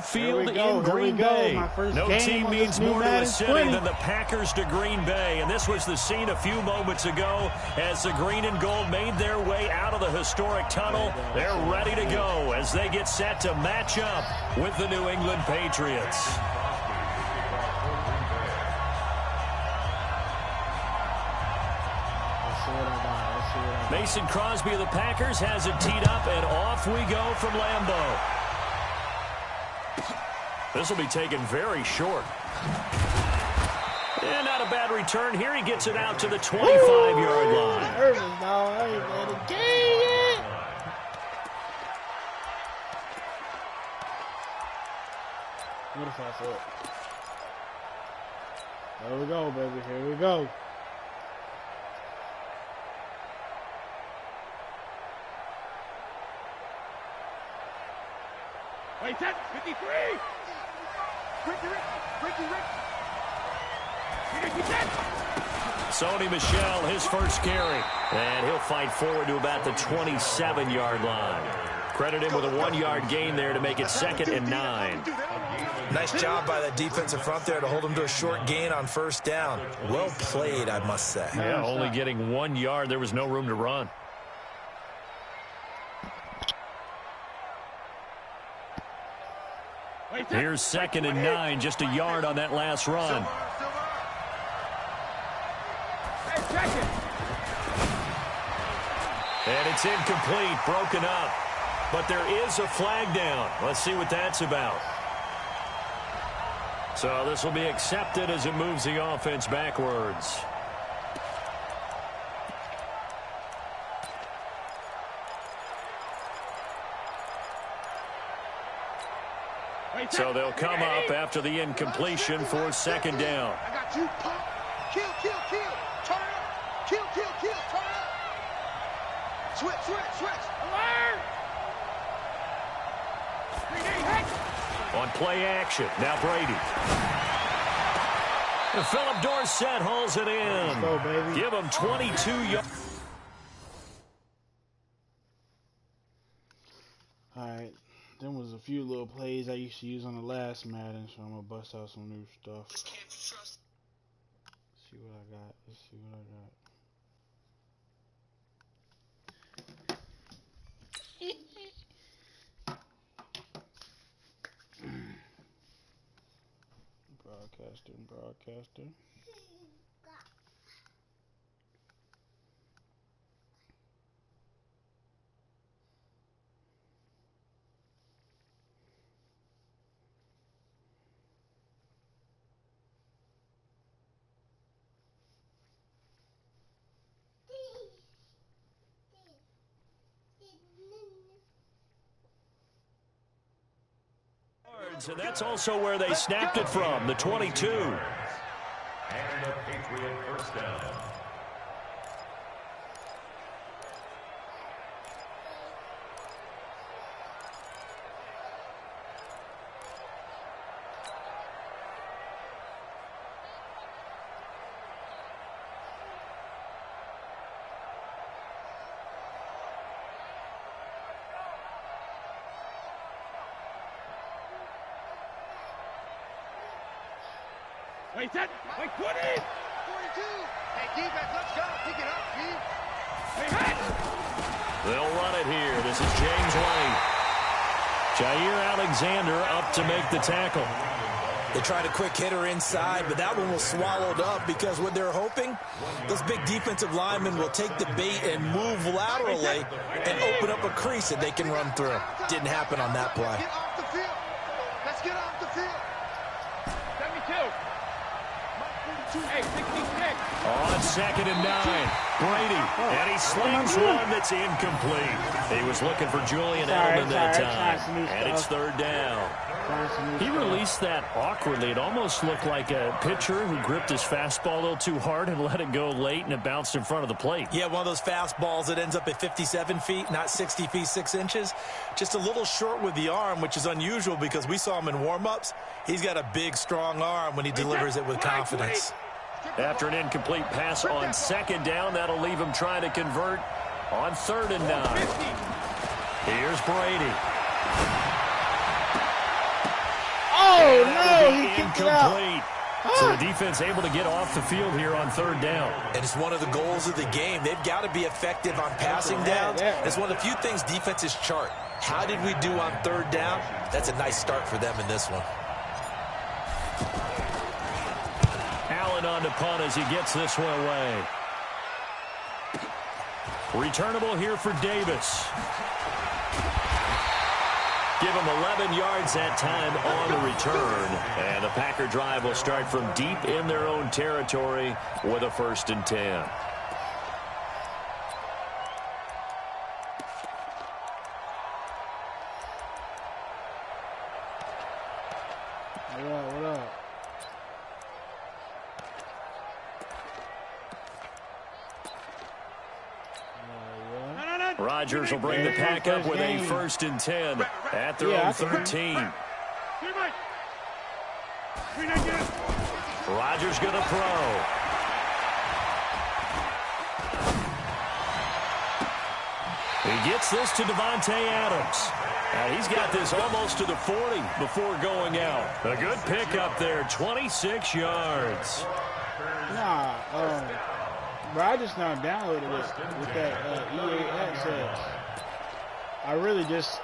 Field in Green Bay. No team means more to a city than the Packers to Green Bay. And this was the scene a few moments ago as the green and gold made their way out of the historic tunnel. They're ready to go as they get set to match up with the New England Patriots. Mason Crosby of the Packers has it teed up, and off we go from Lambeau. This will be taken very short. And not a bad return here. He gets it out to the 25-yard line. What if I said? Here we go, baby. Here we go. Wait, that's 53! Sony Michel, his first carry. And he'll fight forward to about the 27-yard line. Credit him with a 1-yard gain there to make it 2nd and 9. Nice job by the defensive front there to hold him to a short gain on first down. Well played, I must say. Yeah, only getting 1 yard. There was no room to run. Here's 2nd and 9, just a yard on that last run. And it's incomplete, broken up. But there is a flag down. Let's see what that's about. So this will be accepted as it moves the offense backwards. So they'll come up after the incompletion for 2nd down. I got you. Kill. Turn it up. Kill. Turn it up. Switch. Alert. On play action. Now Brady. And Philip Dorsett hauls it in. Let's go, baby. Give him 22 yards. All right. There was a few little plays I used to use on the last Madden, so I'm gonna bust out some new stuff. Let's see what I got. Broadcaster. And that's also where they snapped it from, the 22. And a Patriot first down. Wait, 20! 42! Hey, defense, let's go. Pick it up, Steve. Hey, they'll run it here. This is James White. Jair Alexander up to make the tackle. They tried a quick hitter inside, but that one was swallowed up because what they're hoping, those big defensive linemen will take the bait and move laterally and open up a crease that they can run through. Didn't happen on that play. Get off the field. Let's get off the field. 72. Hey, 66. On 2nd and 9, Brady, and he slings one that's incomplete. He was looking for Julian Edelman that time, and it's 3rd down. He released that awkwardly. It almost looked like a pitcher who gripped his fastball a little too hard and let it go late, and it bounced in front of the plate. Yeah, one of those fastballs that ends up at 57 feet, not 60 feet, 6 inches. Just a little short with the arm, which is unusual because we saw him in warm-ups. He's got a big, strong arm when he delivers it with confidence. After an incomplete pass on 2nd down, that'll leave him trying to convert on 3rd and 9. Here's Brady. incomplete. So the defense able to get off the field here on third down. And it's one of the goals of the game. They've got to be effective on passing downs. It's one of the few things defenses chart. How did we do on third down? That's a nice start for them in this one. Allen on to punt as he gets this one away. Returnable here for Davis. Give him 11 yards that time on the return. And the Packer drive will start from deep in their own territory with a 1st and 10. What up? Rodgers will bring the Pack up with a 1st and 10 at their own 13. Rodgers going to throw. He gets this to Devontae Adams. He's got this almost to the 40 before going out. A good pickup there, 26 yards. But I just now downloaded it with that EA access. I really just...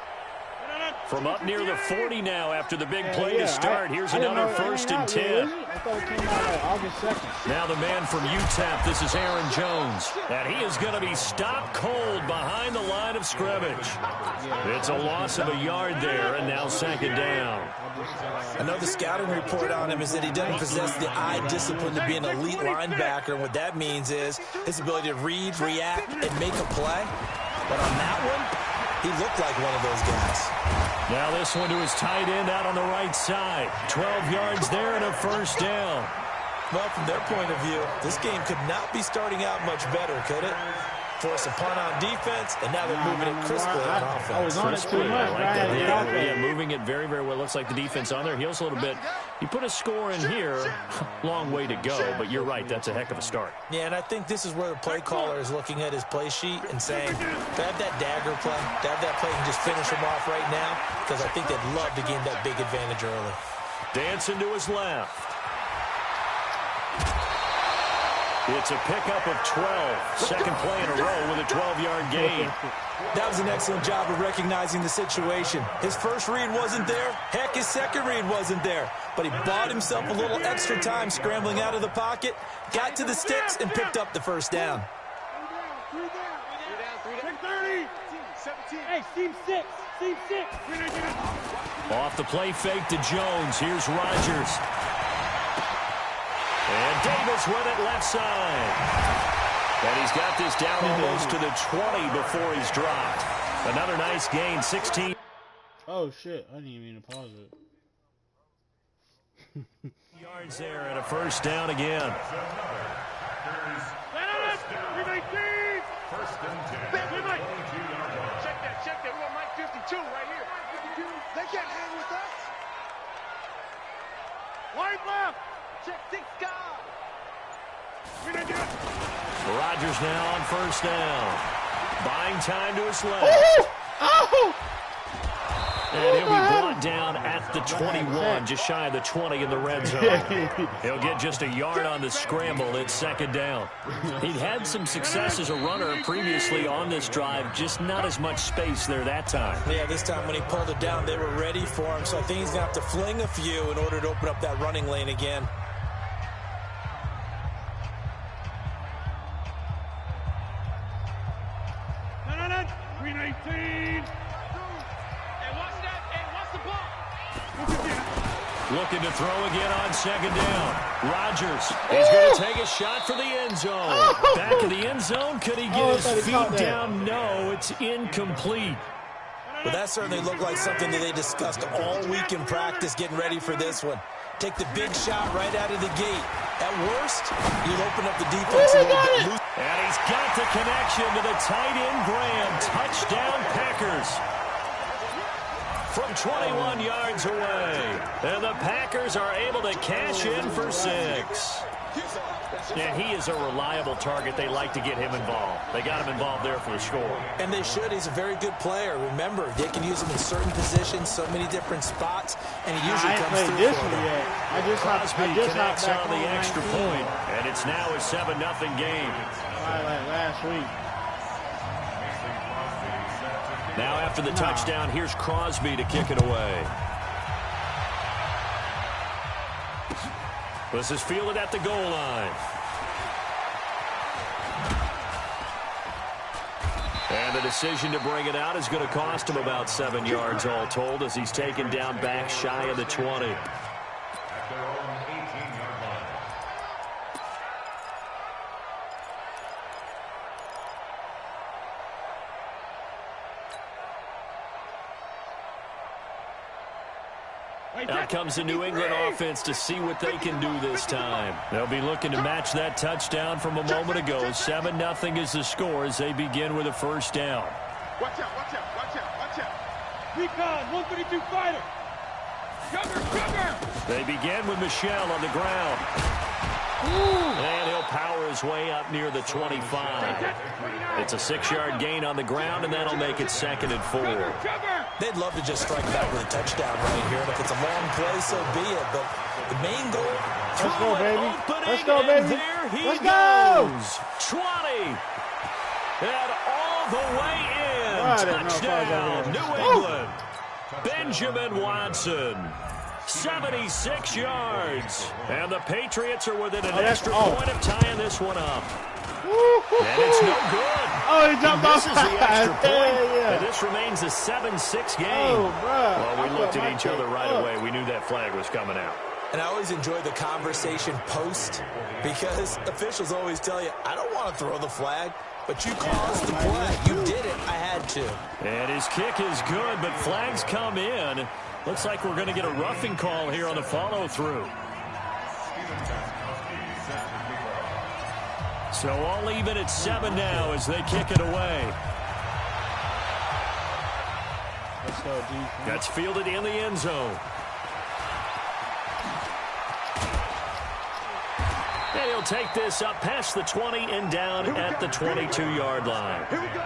From up near the 40 now after the big play to start. Here's another 1st and 10. I thought it came out like August 2nd. Now the man from UTEP, this is Aaron Jones. And he is going to be stopped cold behind the line of scrimmage. It's a loss of a yard there, and now 2nd down. I know the scouting report on him is that he doesn't possess the eye discipline to be an elite linebacker. And what that means is his ability to read, react, and make a play. But on that one, he looked like one of those guys. Now this one to his tight end out on the right side. 12 yards there and a 1st down. Well, from their point of view, this game could not be starting out much better, could it? Force a punt on defense, and now they're moving it crisply on offense. I was on it too much, Yeah, moving it very, very well. Looks like the defense on their heels a little bit. You put a score in here, long way to go, but you're right, that's a heck of a start. Yeah, and I think this is where the play caller is looking at his play sheet and saying, to have that dagger play, to have that play and just finish him off right now, because I think they'd love to gain that big advantage early. Dancing to his left. It's a pickup of 12. Second play in a row with a 12-yard gain. That was an excellent job of recognizing the situation. His first read wasn't there. Heck, his second read wasn't there. But he bought himself a little extra time scrambling out of the pocket, got to the sticks, and picked up the 1st down. Hey, seam 6. Seam 6. Off the play fake to Jones. Here's Rodgers. And Davis with it left side. And he's got this down almost to the 20 before he's dropped. Another nice gain, 16. Oh, shit. I didn't even mean to pause it. Yards there and a 1st down again. Check that. We're on Mike 52 right here. They can't hang with us. Wide left. Check 6 guard. Rodgers now on 1st down. Buying time to his left. And he'll be brought down at the 21, just shy of the 20 in the red zone. He'll get just a yard on the scramble. It's 2nd down. He'd had some success as a runner previously on this drive, just not as much space there that time. Yeah, this time when he pulled it down, they were ready for him, so I think he's going to have to fling a few in order to open up that running lane again. No. 319. Looking to throw again on 2nd down. Rodgers is going to take a shot for the end zone. Back of the end zone. Could he get his feet down? No, it's incomplete. Well, that certainly looked like something that they discussed all week in practice getting ready for this one. Take the big shot right out of the gate. At worst, you'll open up the defense a little bit loose. And he's got the connection to the tight end, Graham. Touchdown, Packers. From 21 yards away. And the Packers are able to cash in for 6. And he is a reliable target. They like to get him involved. They got him involved there for the score. And they should. He's a very good player. Remember, they can use him in certain positions, so many different spots, and he usually comes through this for one them. yet. I just connects back on the extra point, and it's now a 7-0 game. Like last week. Now after the touchdown, here's Crosby to kick it away. This is fielded at the goal line. And the decision to bring it out is going to cost him about 7 yards all told as he's taken down back shy of the 20. Out comes the New England offense to see what they can do this time. They'll be looking to match that touchdown from a moment ago. 7-0 is the score as they begin with a first down. Watch out, watch out, watch out, watch out. Recon, 132 fighter. Sugar. They begin with Michel on the ground. And he'll power his way up near the 25. It's a 6-yard gain on the ground, and that'll make it 2nd and 4. They'd love to just strike back with a touchdown right here, and if it's a long play, so be it. But the main goal... Let's go, baby. Let's go, baby. There he goes. 20. And all the way in. Touchdown, New England. Benjamin Watson. 76 yards. And the Patriots are within an extra point of tying this one up. And it's no good. Oh, he jumped off. This is the extra point. Yeah. And this remains a 7-6 game. Oh, bro. Well, we looked at each other right away. We knew that flag was coming out. And I always enjoy the conversation post because officials always tell you, I don't want to throw the flag, but you caused the play. You did it. I had to. And his kick is good, but flags come in. Looks like we're going to get a roughing call here on the follow-through. So all even at 7 now as they kick it away. Let's go, defense. That's fielded in the end zone. And he'll take this up past the 20 and down at the 22-yard line. Here we go.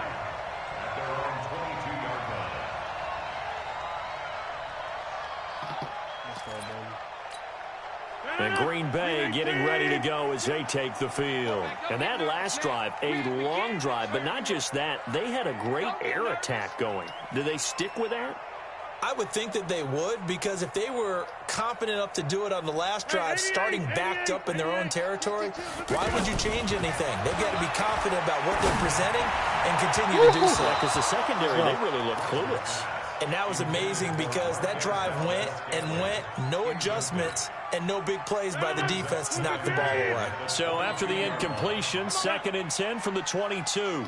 And Green Bay getting ready to go as they take the field. And that last drive, a long drive, but not just that. They had a great air attack going. Do they stick with that? I would think that they would, because if they were confident enough to do it on the last drive, starting backed up in their own territory, why would you change anything? They've got to be confident about what they're presenting and continue to do so. Because the secondary, they really look clueless. And that was amazing because that drive went and went, no adjustments, and no big plays by the defense to knock the ball away. So after the incompletion, 2nd and 10 from the 22. Over.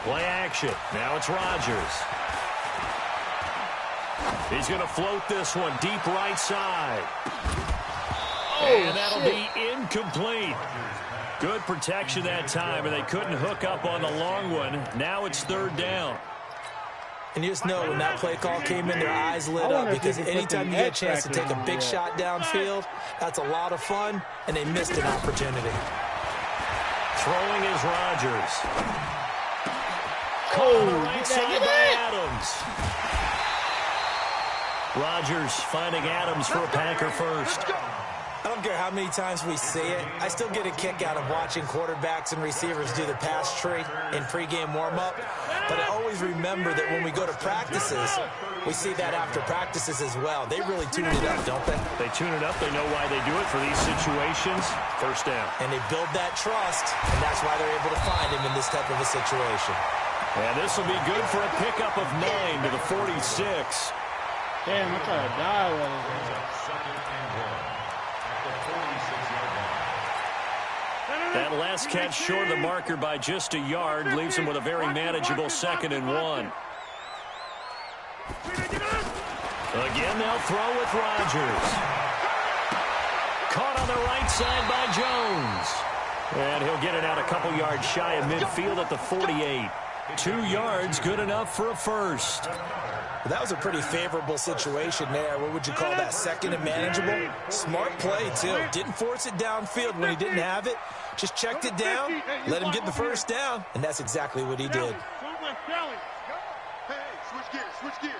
Play action. Now it's Rodgers. He's going to float this one deep right side. And that'll be incomplete. Good protection that time, and they couldn't hook up on the long one. Now it's 3rd down. And you just know when that play call came in, their eyes lit up, because anytime you get a chance to take a big shot downfield, that's a lot of fun, and they missed an opportunity. Throwing is Rodgers. Caught on the right side by Adams. Rodgers finding Adams for a Packer first. I don't care how many times we see it. I still get a kick out of watching quarterbacks and receivers do the pass tree in pregame warm-up. But I always remember that when we go to practices, we see that after practices as well. They really tune it up, don't they? They tune it up. They know why they do it for these situations. First down. And they build that trust, and that's why they're able to find him in this type of a situation. And this will be good for a pickup of 9 to the 46. Damn, I'm trying to die with it. That last catch short of the marker by just a yard leaves him with a very manageable 2nd and 1. Again, they'll throw with Rodgers. Caught on the right side by Jones. And he'll get it out a couple yards shy of midfield at the 48. 2 yards, good enough for a first. That was a pretty favorable situation there. What would you call that? Second and manageable? Smart play, too. Didn't force it downfield when he didn't have it. Just checked it down, let him get the first down, and that's exactly what he did. Hey, switch gears, switch gears.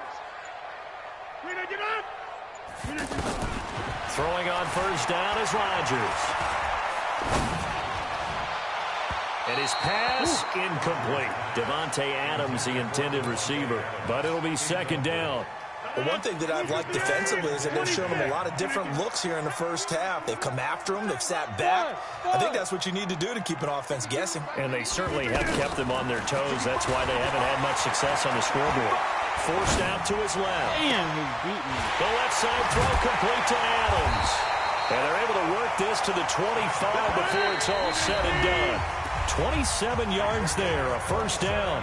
Throwing on first down is Rodgers. And his pass incomplete. Devontae Adams, the intended receiver. But it'll be second down. Well, one thing that I've liked defensively is that they've shown him a lot of different looks here in the first half. They've come after him. They've sat back. I think that's what you need to do to keep an offense guessing. And they certainly have kept them on their toes. That's why they haven't had much success on the scoreboard. Forced out to his left. Damn, he beat me. The left side throw complete to Adams. And they're able to work this to the 25 before it's all said and done. 27 yards there, a first down.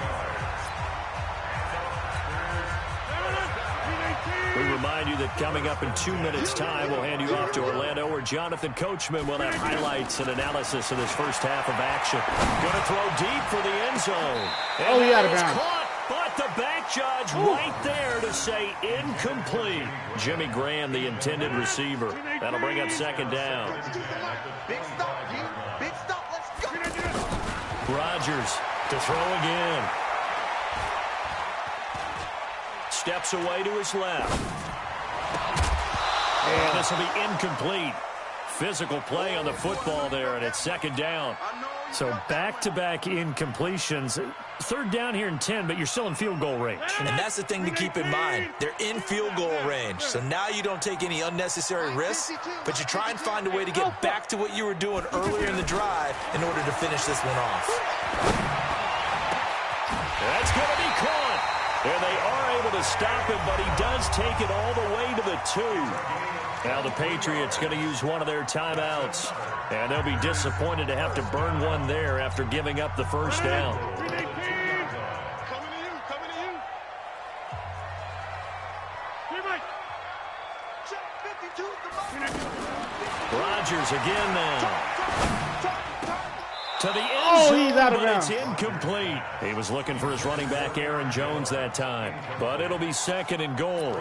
We remind you that coming up in 2 minutes' time, we'll hand you off to Orlando, where Jonathan Coachman will have highlights and analysis of this first half of action. Going to throw deep for the end zone. And he got it down. Caught, but the back judge right there to say incomplete. Jimmy Graham, the intended receiver. That'll bring up second down. Big stop, G. Big stop. Let's go. Rodgers to throw again. Steps away to his left. And this will be incomplete. Physical play on the football there, and it's second down. So back-to-back incompletions. Third down here in 10, but you're still in field goal range. And that's the thing to keep in mind. They're in field goal range. So now you don't take any unnecessary risks, but you try and find a way to get back to what you were doing earlier in the drive in order to finish this one off. That's going to be caught. And they are able to stop him, but he does take it all the way to the 2. Now the Patriots going to use one of their timeouts. And they'll be disappointed to have to burn one there after giving up the first down. Coming to you, coming to you. Check 52 Rodgers again now. To the end zone, he's out of but bounds. it's incomplete. He was looking for his running back, Aaron Jones, that time. But it'll be second and goal.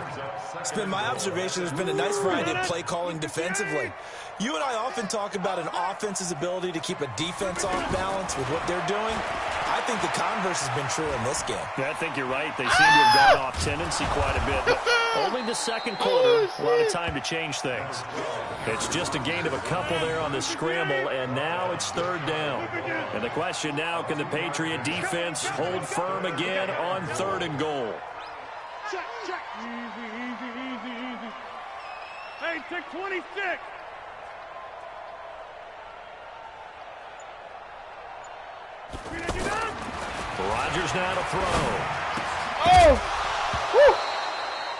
It's been my observation there's been a nice variety of play calling defensively. You and I often talk about an offense's ability to keep a defense off balance with what they're doing. I think the converse has been true in this game. Yeah, I think you're right. They seem to have gone off tendency quite a bit. But only the second quarter, a lot of time to change things. It's just a gain of a couple there on the scramble, and now it's third down. And the question now, can the Patriot defense hold firm again on third and goal? Check, check. Easy, easy, easy, easy. Hey, check 26. Rodgers now to throw. Oh! Woo!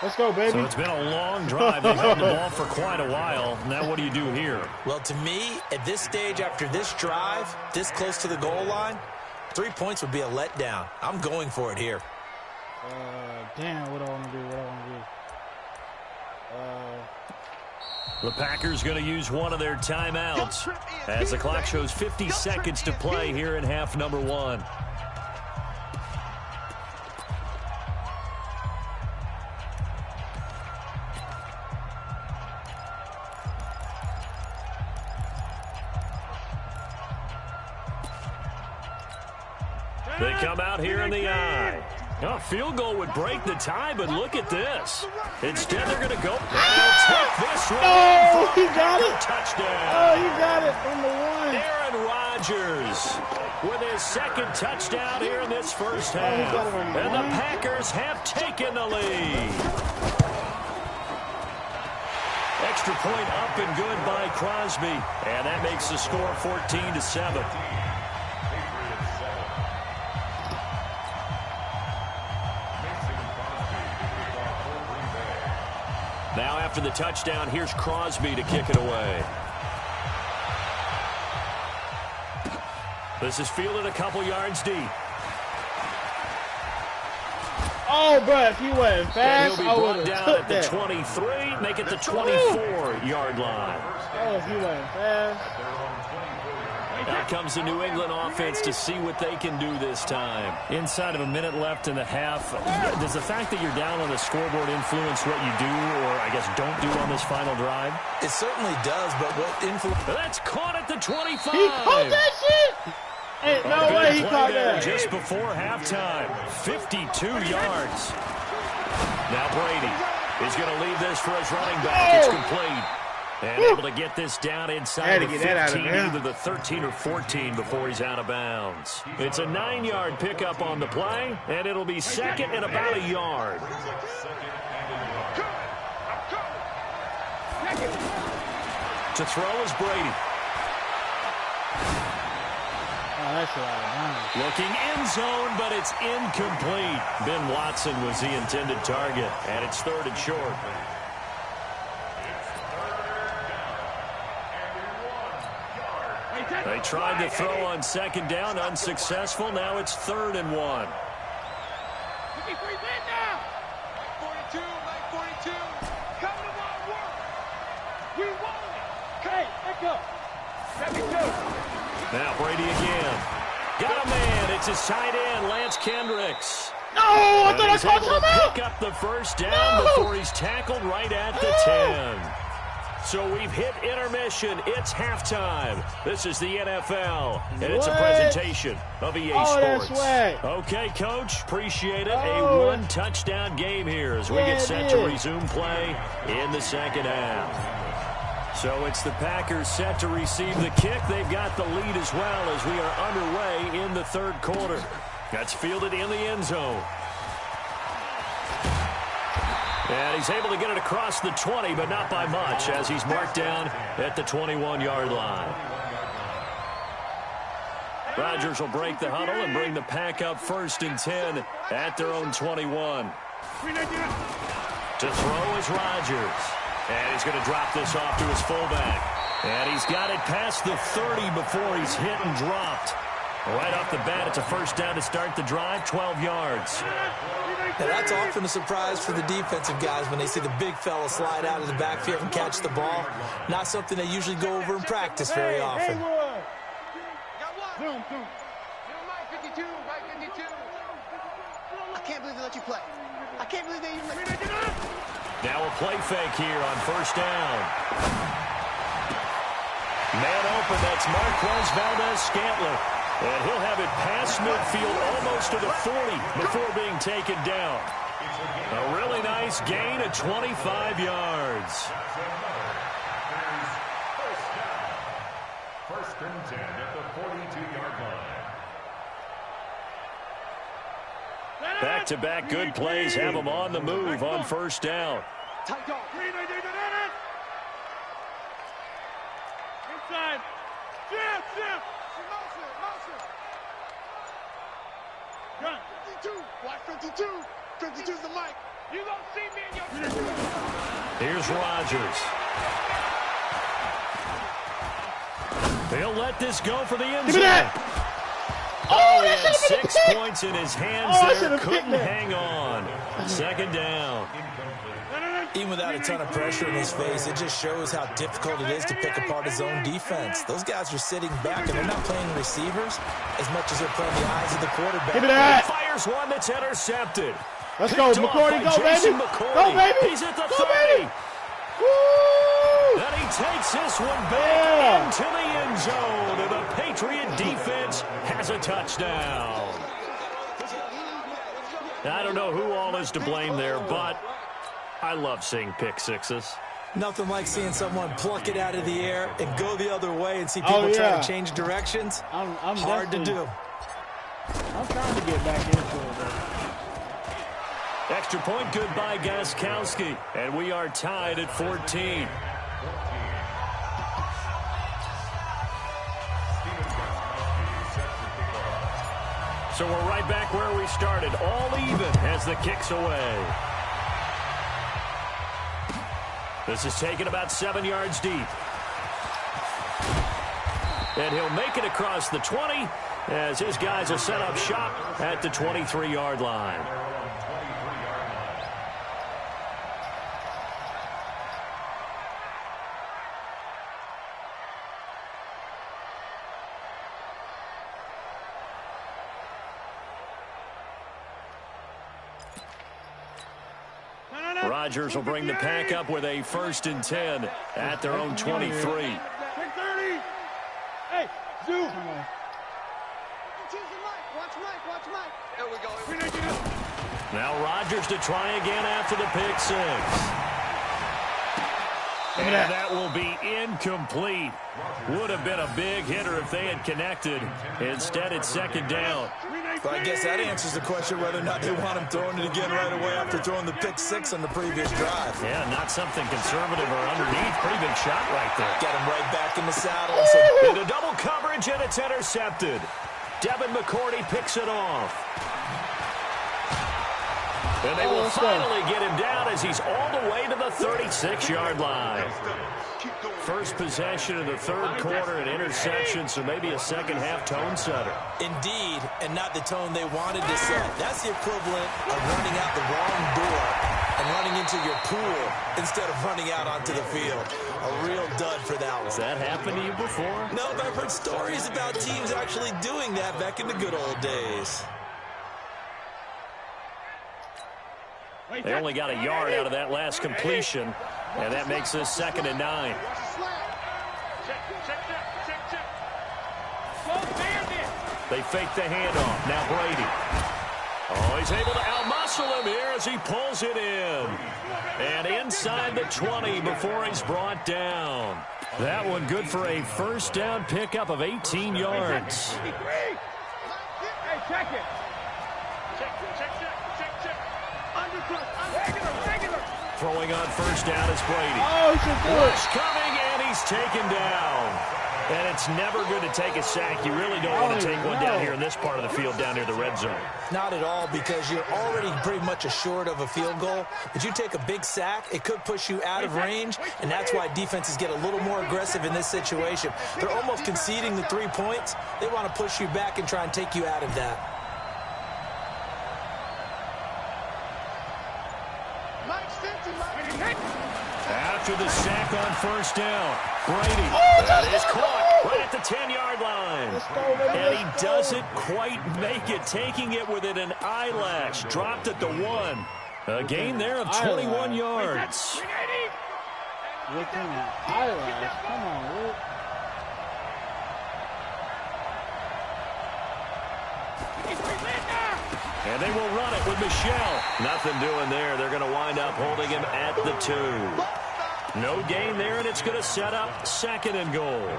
Let's go, baby. So it's been a long drive. They've held the ball for quite a while. Now what do you do here? Well, to me, at this stage, after this drive, this close to the goal line, 3 points would be a letdown. I'm going for it here. Damn, what do I want to do? The Packers going to use one of their timeouts as the clock shows 50 seconds to play here in half number 1. They come out here in the eye. A field goal would break the tie, but look at this. Instead, they're going to go. They'll take this one. Oh, he got it. Touchdown. Oh, he got it on the 1. Aaron Rodgers with his second touchdown here in this first half. And the Packers have taken the lead. Extra point up and good by Crosby. And that makes the score 14-7. Now after the touchdown, here's Crosby to kick it away. This is fielded a couple yards deep. Oh, bro, if he went fast, He'll be I brought would down have at took the that. 23, make it the 24-yard line. Oh, if he went fast. Out comes the New England offense to see what they can do this time. Inside of a minute left in the half, does the fact that you're down on the scoreboard influence what you do, or I guess don't do on this final drive? It certainly does, but what influence... That's caught at the 25. He caught that shit! Hey, no way he caught that. Just before halftime, 52 yards. Now Brady is going to leave this for his running back. It's complete. And able to get this down inside the 15, either the 13 or 14 before he's out of bounds. It's a 9-yard pickup on the play, and it'll be second and about a yard. To throw is Brady. Looking end zone, but it's incomplete. Ben Watson was the intended target, and it's third and short. They tried to throw on second down, unsuccessful. Now it's 3rd and 1. 42, Mike 42. Coming to our work. We want it. Hey, let go. 72. Now Brady again. Got a man. It's his tight end, Lance Kendricks. No, I thought I caught him out. Pick up the first down before he's tackled right at the 10. So we've hit intermission. It's halftime. This is the NFL, and it's a presentation of EA Sports. Okay, Coach, appreciate it. A one-touchdown game here as we get set to resume play in the second half. So it's the Packers set to receive the kick. They've got the lead as well as we are underway in the third quarter. That's fielded in the end zone. And he's able to get it across the 20, but not by much, as he's marked down at the 21-yard line. Rodgers will break the huddle and bring the pack up 1st and 10 at their own 21. To throw is Rodgers. And he's going to drop this off to his fullback. And he's got it past the 30 before he's hit and dropped. Right off the bat, it's a first down to start the drive, 12 yards. Now that's often a surprise for the defensive guys when they see the big fella slide out of the backfield and catch the ball. Not something they usually go over in practice very often. I can't believe they let you play. I can't believe they even let you play. Now a play fake here on first down. Man open, that's Marquez Valdez-Scantling. And he'll have it past midfield almost to the 40 before being taken down. A really nice gain of 25 yards. First and 10 at the 42-yard line. Back-to-back good plays have them on the move on first down. Tight dog. Inside. Jim. Run. 52. Watch 52. 52's the mic. You don't see me in your... Here's Rodgers. They'll let this go for the end zone. Oh, he had 6 points in his hands there. Couldn't hang on. Second down. Even without a ton of pressure in his face, it just shows how difficult it is to pick apart his own defense. Those guys are sitting back, and they're not playing receivers as much as they're playing the eyes of the quarterback. Give me that. Fires one that's intercepted. Let's go, McCourty. Go, baby. Go, baby. He's at the go, 30. Baby. Woo! And he takes this one back into the end zone, and the Patriot defense has a touchdown. I don't know who all is to blame there, but I love seeing pick sixes. Nothing like seeing someone pluck it out of the air and go the other way and see people try to change directions. I'm hard to do. I'm trying to get back into it, though. Extra point good by Gostkowski, and we are tied at 14. So we're right back where we started, all even as the kick's away. This is taken about 7 yards deep. And he'll make it across the 20 as his guys will set up shop at the 23-yard line. Rodgers will bring the pack up with a 1st and 10 at their own 23. 30. Hey, Zoo. Watch Mike. There we go. Now Rodgers to try again after the pick 6. And that will be incomplete. Would have been a big hitter if they had connected. Instead, it's 2nd down. Well, I guess that answers the question whether or not they want him throwing it again right away after throwing the pick 6 on the previous drive. Yeah, not something conservative or underneath. Pretty big shot right there. Get him right back in the saddle. Into double coverage, and it's intercepted. Devin McCourty picks it off. And they will finally get him down as he's all the way to the 36-yard line. First possession of the 3rd quarter, an interception, so maybe a second-half tone setter. Indeed, and not the tone they wanted to set. That's the equivalent of running out the wrong door and running into your pool instead of running out onto the field. A real dud for that one. Has that happened to you before? No, but I've heard stories about teams actually doing that back in the good old days. They only got a yard out of that last completion, and that makes this 2nd and 9. They fake the handoff. Now Brady. Oh, he's able to outmuscle him here as he pulls it in. And inside the 20 before he's brought down. That one good for a 1st down pickup of 18 yards. Hey, check it. Regular. Throwing on 1st down is Brady. Oh, Rush coming, and he's taken down. And it's never good to take a sack. You really don't want to take one down here in this part of the field down near the red zone. Not at all, because you're already pretty much assured of a field goal. But you take a big sack, it could push you out of range, and that's why defenses get a little more aggressive in this situation. They're almost conceding the 3 points. They want to push you back and try and take you out of that. After the sack on 1st down, Brady. That is caught right at the 10-yard line. And he doesn't quite make it, taking it within an eyelash. Dropped at the 1. A gain there of 21 yards. Within an eyelash. Come on, Luke. And they will run it with Michelle. Nothing doing there. They're going to wind up holding him at the 2. No gain there, and it's going to set up 2nd and goal.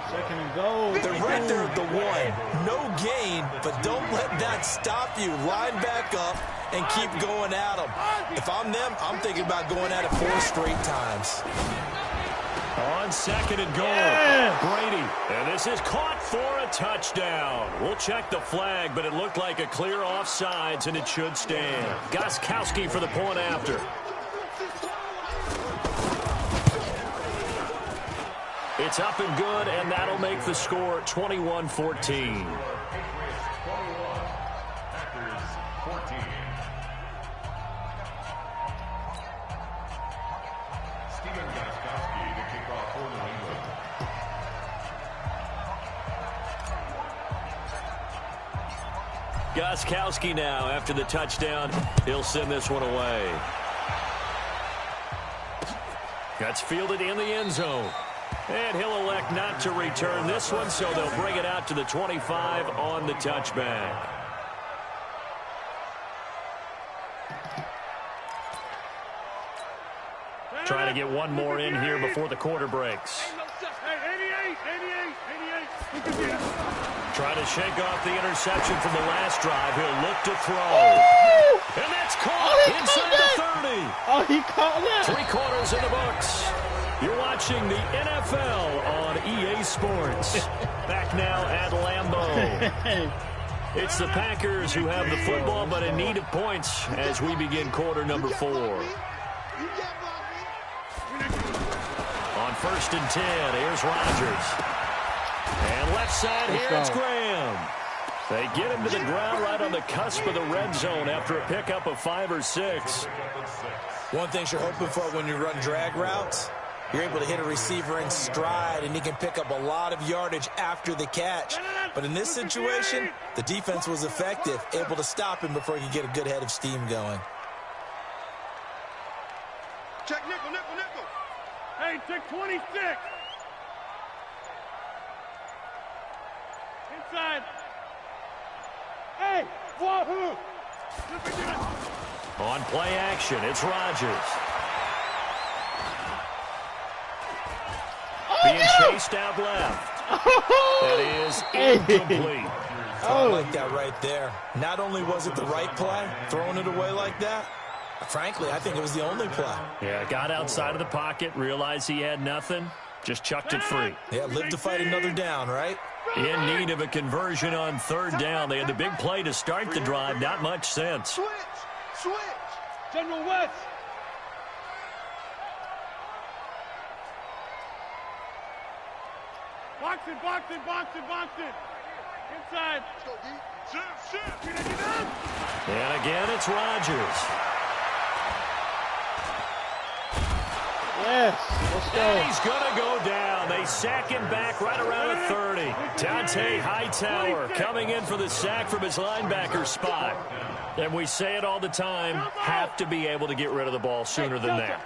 2nd and goal. They're right there at the 1. No gain, but don't let that stop you. Line back up and keep going at them. If I'm them, I'm thinking about going at it 4 straight times. On 2nd and goal, Brady. And this is caught for a touchdown. We'll check the flag, but it looked like a clear offsides, and it should stand. Gostkowski for the point after. It's up and good, and that'll make the score 21-14. Gostkowski now after the touchdown. He'll send this one away. That's fielded in the end zone. And he'll elect not to return this one, so they'll bring it out to the 25 on the touchback. Trying to get one more in here before the quarter breaks. Trying to shake off the interception from the last drive. He'll look to throw. And that's caught inside the 30. Oh, he caught that. 3 quarters in the books. You're watching the NFL on EA Sports. Back now at Lambeau. It's the Packers who have the football, but in need of points as we begin quarter number 4. On 1st and 10, here's Rodgers. And left side here, it's Graham. They get him to the ground right on the cusp of the red zone after a pickup of 5 or 6. One thing you're hoping for when you run drag routes, you're able to hit a receiver in stride, and he can pick up a lot of yardage after the catch. But in this situation, the defense was effective, able to stop him before he could get a good head of steam going. Check nickel, nickel, nickel. Hey, check 26. Inside. Hey, wahoo! On play action, it's Rodgers. Being chased out left. That is incomplete. I like that right there. Not only was it the right play, throwing it away like that, frankly, I think it was the only play. Yeah, got outside of the pocket, realized he had nothing, just chucked it free. Yeah, live to fight another down, right? In need of a conversion on third down. They had the big play to start the drive, not much sense. Switch, switch. General West. Box it, box it, box it, box it. Inside. Let's go, D. Shift. And again, it's Rodgers. Yes, let's go. And he's going to go down. They sack him back right around the 30. Dante Hightower coming in for the sack from his linebacker spot. And we say it all the time, have to be able to get rid of the ball sooner than that.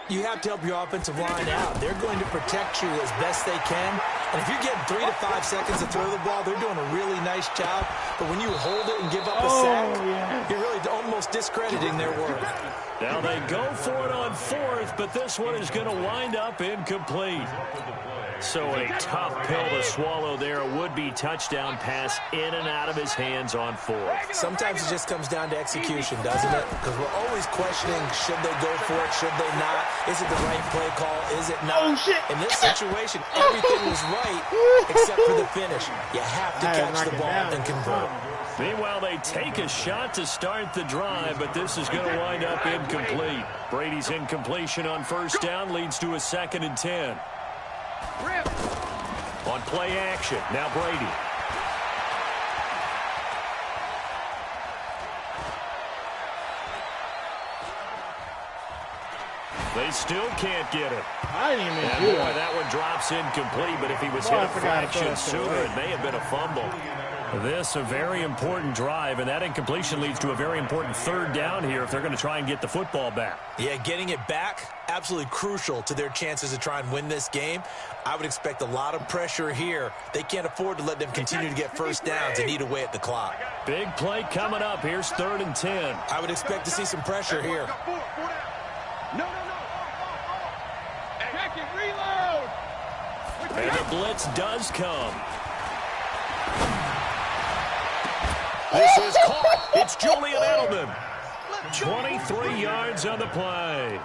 You have to help your offensive line out. They're going to protect you as best they can. And if you're getting 3 to 5 seconds to throw the ball, they're doing a really nice job. But when you hold it and give up a sack, you're really almost discrediting their work. Now they go for it on fourth, but this one is going to wind up incomplete. So a tough pill to swallow there. A would-be touchdown pass in and out of his hands on fourth. Sometimes it just comes down to execution, doesn't it? Because we're always questioning, should they go for it, should they not? Is it the right play call? Is it not? Oh, shit. In this situation, everything was right except for the finish. You have to catch the ball and convert. Meanwhile, they take a shot to start the drive, but this is going to wind up incomplete. Brady's incompletion on first down leads to a 2nd and 10. On play action, now Brady. They still can't get it. I didn't even And do boy, it. that one drops incomplete, but if he was hit a fraction sooner, it may have been a fumble. This a very important drive, and that incompletion leads to a very important third down here if they're going to try and get the football back. Yeah, getting it back, absolutely crucial to their chances to try and win this game. I would expect a lot of pressure here. They can't afford to let them continue to get first downs and eat away at the clock. Big play coming up. Here's 3rd and 10. I would expect to see some pressure here. No. Check it, reload. And the blitz does come. This is caught. It's Julian Edelman. 23 yards on the play.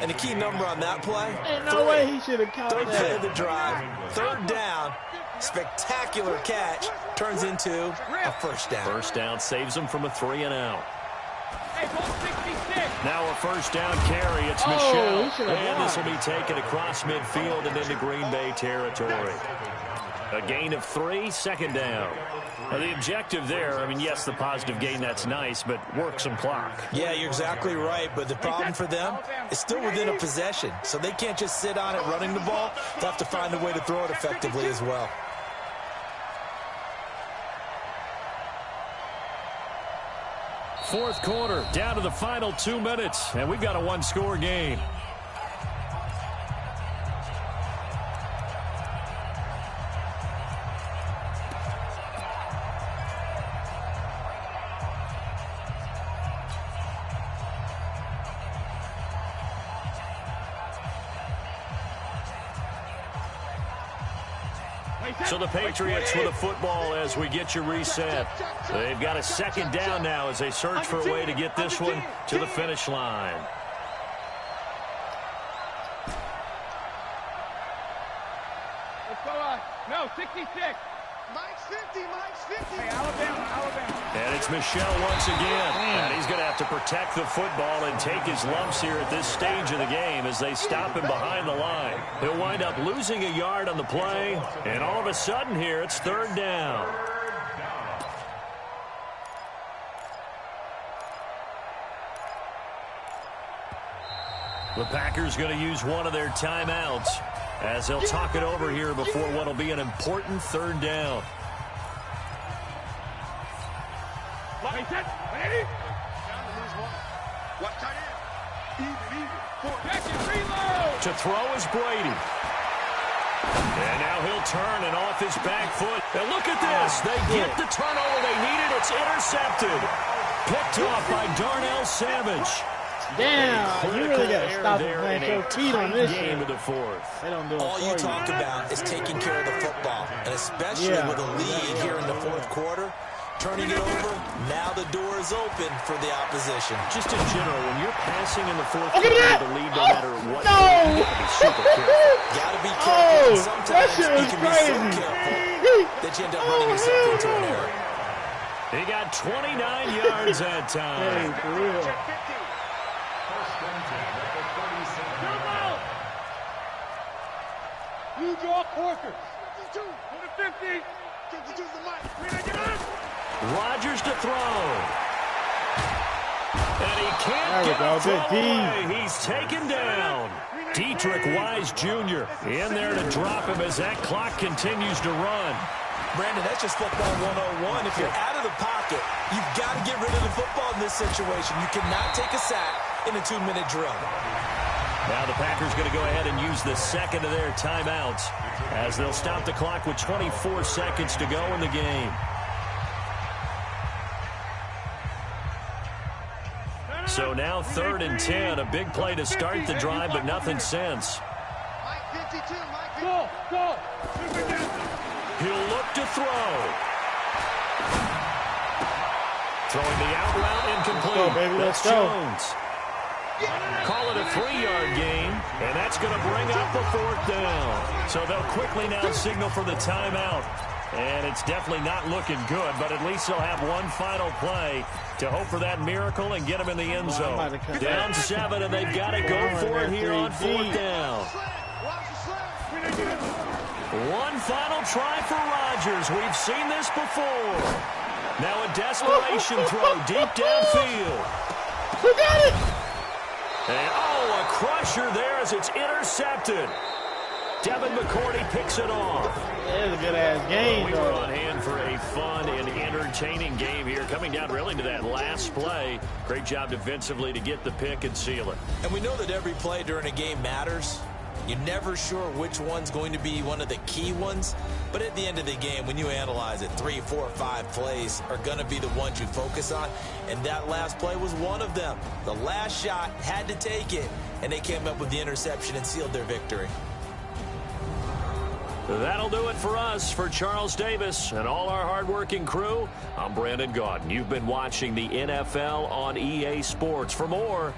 And the key number on that play? Ain't no way he should have caught Third play of that. the drive. Third down. Spectacular catch. Turns into a first down. First down saves them from a 3-and-out. Hey, ball 66. Now a first down carry. It's Oh, Michelle. he should have And this will blocked. be taken across midfield and into Green Bay territory. A gain of 3, 2nd down. Now the objective there, I mean, yes, the positive gain, that's nice, but work some clock. Yeah, you're exactly right, but the problem for them is still within a possession, so they can't just sit on it running the ball. They have to find a way to throw it effectively as well. Fourth quarter, down to the final 2 minutes, and we've got a one-score game. So the Patriots with a football as we get you reset. They've got a 2nd down now as they search for a way to get this one to the finish line. Let's go, no, 66. Mike's 50, Mike's 50. Hey, Alabama. And it's Michelle once again. And he's going to have to protect the football and take his lumps here at this stage of the game as they stop him behind the line. He'll wind up losing a yard on the play. And all of a sudden here, it's 3rd down. The Packers going to use one of their timeouts as they'll talk it over here before what will be an important 3rd down. Ready? Watch tight end. Even. Check To throw is Brady. And now he'll turn and off his back foot. And look at this. They get the turnover they needed. It's intercepted. Picked off by Darnell Savage. Damn, you really got to stop and plant your feet on this game of the fourth. They don't do it All you talk about is taking care of the football, and especially with a lead here in the fourth quarter. Turning it over, now the door is open for the opposition. Just in general, when you're passing in the fourth quarter with the lead, no matter what, no! you got to be super careful. Got to be careful. Sometimes that shit was you can crazy. be so careful that you end up running yourself into an error. He got 29 yards that time. Hey, for real. You draw Corker. 52 to the 50. 52 to the mic. Rodgers to throw. And he can't get go. a throw away. He's taken down. Dietrich Wise Jr. in there to drop him as that clock continues to run. Brandon, that's just football 101. If you're out of the pocket, you've got to get rid of the football in this situation. You cannot take a sack in a 2-minute drill. Now the Packers going to go ahead and use the second of their timeouts as they'll stop the clock with 24 seconds to go in the game. So now 3rd and 10, a big play to start the drive, but nothing since. Go, go. He'll look to throw. Throwing the out route incomplete. Let's go, baby. Let's go. Jones. Call it a 3-yard gain, and that's going to bring up the 4th down. So they'll quickly now signal for the timeout. And it's definitely not looking good, but at least they'll have one final play to hope for that miracle and get them in the end zone. Down 7, and they've got to go for it here on 4th down. One final try for Rodgers. We've seen this before. Now a desperation throw deep downfield. Who got it? And, a crusher there as it's intercepted. Devin McCourty picks it off. That was a good-ass game, We though. were on hand for a fun and entertaining game here. Coming down really to that last play. Great job defensively to get the pick and seal it. And we know that every play during a game matters. You're never sure which one's going to be one of the key ones. But at the end of the game, when you analyze it, 3, 4, 5 plays are going to be the ones you focus on. And that last play was one of them. The last shot had to take it, and they came up with the interception and sealed their victory. That'll do it for us. For Charles Davis and all our hardworking crew, I'm Brandon Gaudin. You've been watching the NFL on EA Sports. For more,